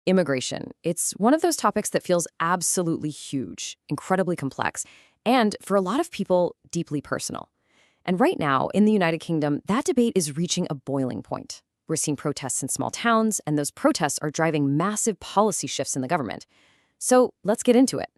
Immigration. It's one of those topics that feels absolutely huge, incredibly complex, and for a lot of people, deeply personal. And right now, in the United Kingdom, that debate is reaching a boiling point. We're seeing protests in small towns, and those protests are driving massive policy shifts in the government. So let's get into it.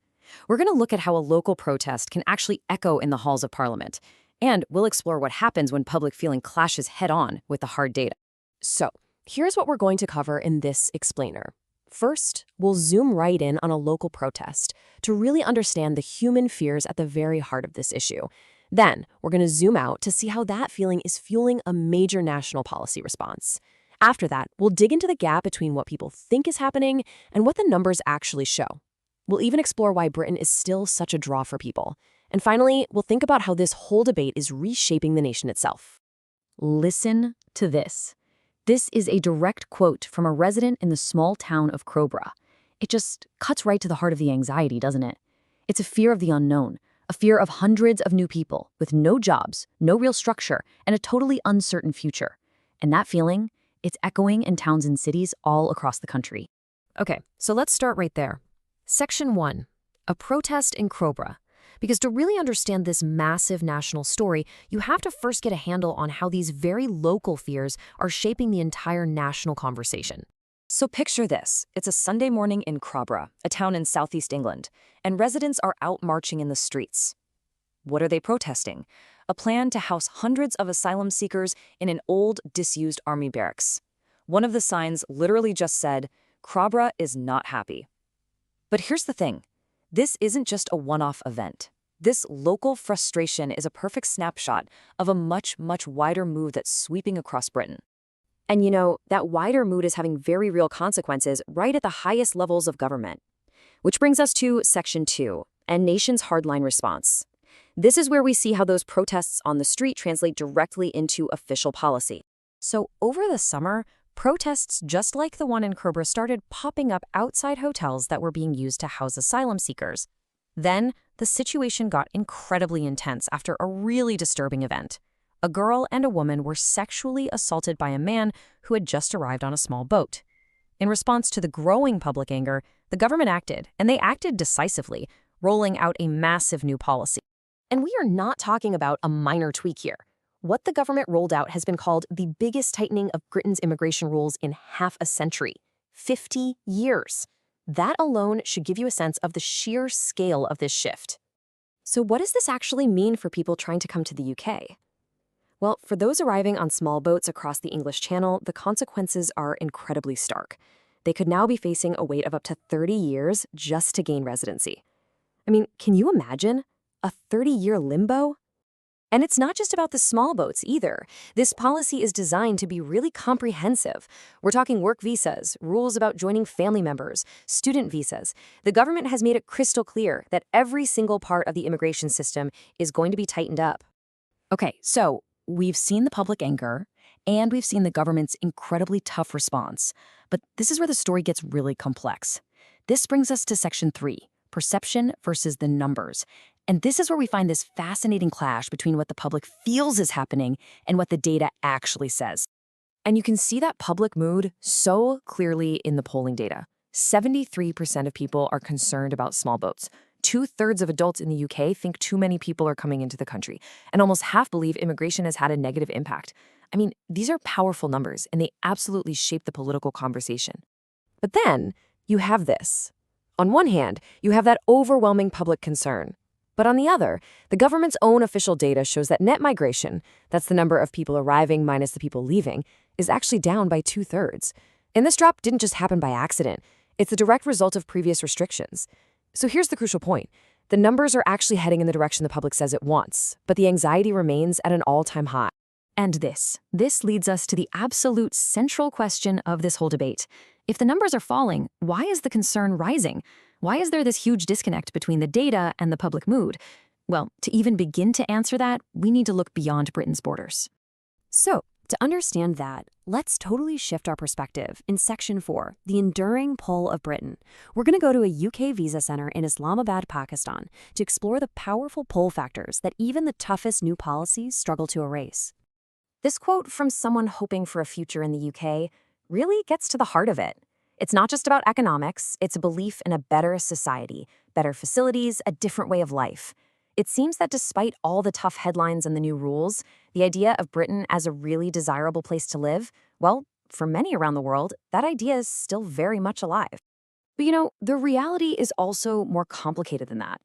We're going to look at how a local protest can actually echo in the halls of Parliament, and we'll explore what happens when public feeling clashes head-on with the hard data. So, here's what we're going to cover in this explainer. First, we'll zoom right in on a local protest to really understand the human fears at the very heart of this issue. Then, we're going to zoom out to see how that feeling is fueling a major national policy response. After that, we'll dig into the gap between what people think is happening and what the numbers actually show. We'll even explore why Britain is still such a draw for people. And finally, we'll think about how this whole debate is reshaping the nation itself. Listen to this. This is a direct quote from a resident in the small town of Crowborough. It just cuts right to the heart of the anxiety, doesn't it? It's a fear of the unknown, a fear of hundreds of new people with no jobs, no real structure, and a totally uncertain future. And that feeling, it's echoing in towns and cities all across the country. Okay, so let's start right there. Section 1, a protest in Crowborough. Because to really understand this massive national story, you have to first get a handle on how these very local fears are shaping the entire national conversation. So picture this. It's a Sunday morning in Crowborough, a town in southeast England, and residents are out marching in the streets. What are they protesting? A plan to house hundreds of asylum seekers in an old, disused army barracks. One of the signs literally just said, "Crowborough is not happy." But here's the thing. This isn't just a one-off event. This local frustration is a perfect snapshot of a much, much wider mood that's sweeping across Britain. And you know, that wider mood is having very real consequences right at the highest levels of government. Which brings us to Section 2, a nation's hardline response. This is where we see how those protests on the street translate directly into official policy. So over the summer, protests just like the one in Crowborough started popping up outside hotels that were being used to house asylum seekers. Then, the situation got incredibly intense after a really disturbing event. A girl and a woman were sexually assaulted by a man who had just arrived on a small boat. In response to the growing public anger, the government acted, and they acted decisively, rolling out a massive new policy. And we are not talking about a minor tweak here. What the government rolled out has been called the biggest tightening of Britain's immigration rules in half a century. 50 years. That alone should give you a sense of the sheer scale of this shift. So what does this actually mean for people trying to come to the UK? Well, for those arriving on small boats across the English Channel, the consequences are incredibly stark. They could now be facing a wait of up to 30 years just to gain residency. I mean, can you imagine? A 30-year limbo? And it's not just about the small boats either. This policy is designed to be really comprehensive. We're talking work visas, rules about joining family members, student visas. The government has made it crystal clear that every single part of the immigration system is going to be tightened up. Okay, so we've seen the public anger, and we've seen the government's incredibly tough response. But this is where the story gets really complex. This brings us to Section 3, perception versus the numbers. And this is where we find this fascinating clash between what the public feels is happening and what the data actually says. And you can see that public mood so clearly in the polling data. 73% of people are concerned about small boats. 2/3 of adults in the UK think too many people are coming into the country, and almost half believe immigration has had a negative impact. I mean, these are powerful numbers, and they absolutely shape the political conversation. But then, you have this. On one hand, you have that overwhelming public concern. But on the other, the government's own official data shows that net migration, that's the number of people arriving minus the people leaving, is actually down by 2/3. And this drop didn't just happen by accident. It's the direct result of previous restrictions. So here's the crucial point. The numbers are actually heading in the direction the public says it wants, but the anxiety remains at an all-time high. And this leads us to the absolute central question of this whole debate. If the numbers are falling, why is the concern rising? Why is there this huge disconnect between the data and the public mood? Well, to even begin to answer that, we need to look beyond Britain's borders. So, to understand that, let's totally shift our perspective in Section 4, the enduring pull of Britain. We're going to go to a UK visa center in Islamabad, Pakistan, to explore the powerful pull factors that even the toughest new policies struggle to erase. This quote from someone hoping for a future in the UK really gets to the heart of it. It's not just about economics, it's a belief in a better society, better facilities, a different way of life. It seems that despite all the tough headlines and the new rules, the idea of Britain as a really desirable place to live, well, for many around the world, that idea is still very much alive. But the reality is also more complicated than that.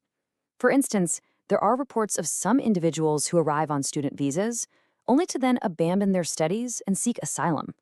For instance, there are reports of some individuals who arrive on student visas only to then abandon their studies and seek asylum.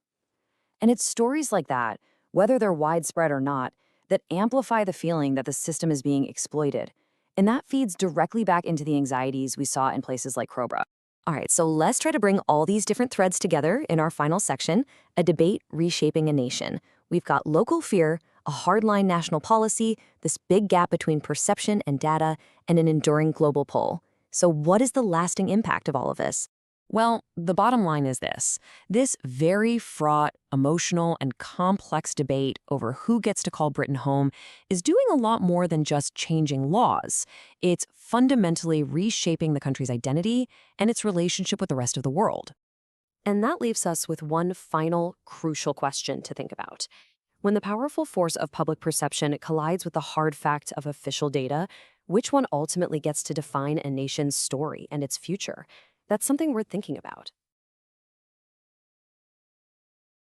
And it's stories like that, whether they're widespread or not, that amplify the feeling that the system is being exploited. And that feeds directly back into the anxieties we saw in places like Crowborough. All right, so let's try to bring all these different threads together in our final section, a debate reshaping a nation. We've got local fear, a hardline national policy, this big gap between perception and data, and an enduring global pull. So what is the lasting impact of all of this? Well, the bottom line is this very fraught, emotional, and complex debate over who gets to call Britain home is doing a lot more than just changing laws. It's fundamentally reshaping the country's identity and its relationship with the rest of the world. And that leaves us with one final crucial question to think about. When the powerful force of public perception collides with the hard fact of official data, which one ultimately gets to define a nation's story and its future? That's something worth thinking about.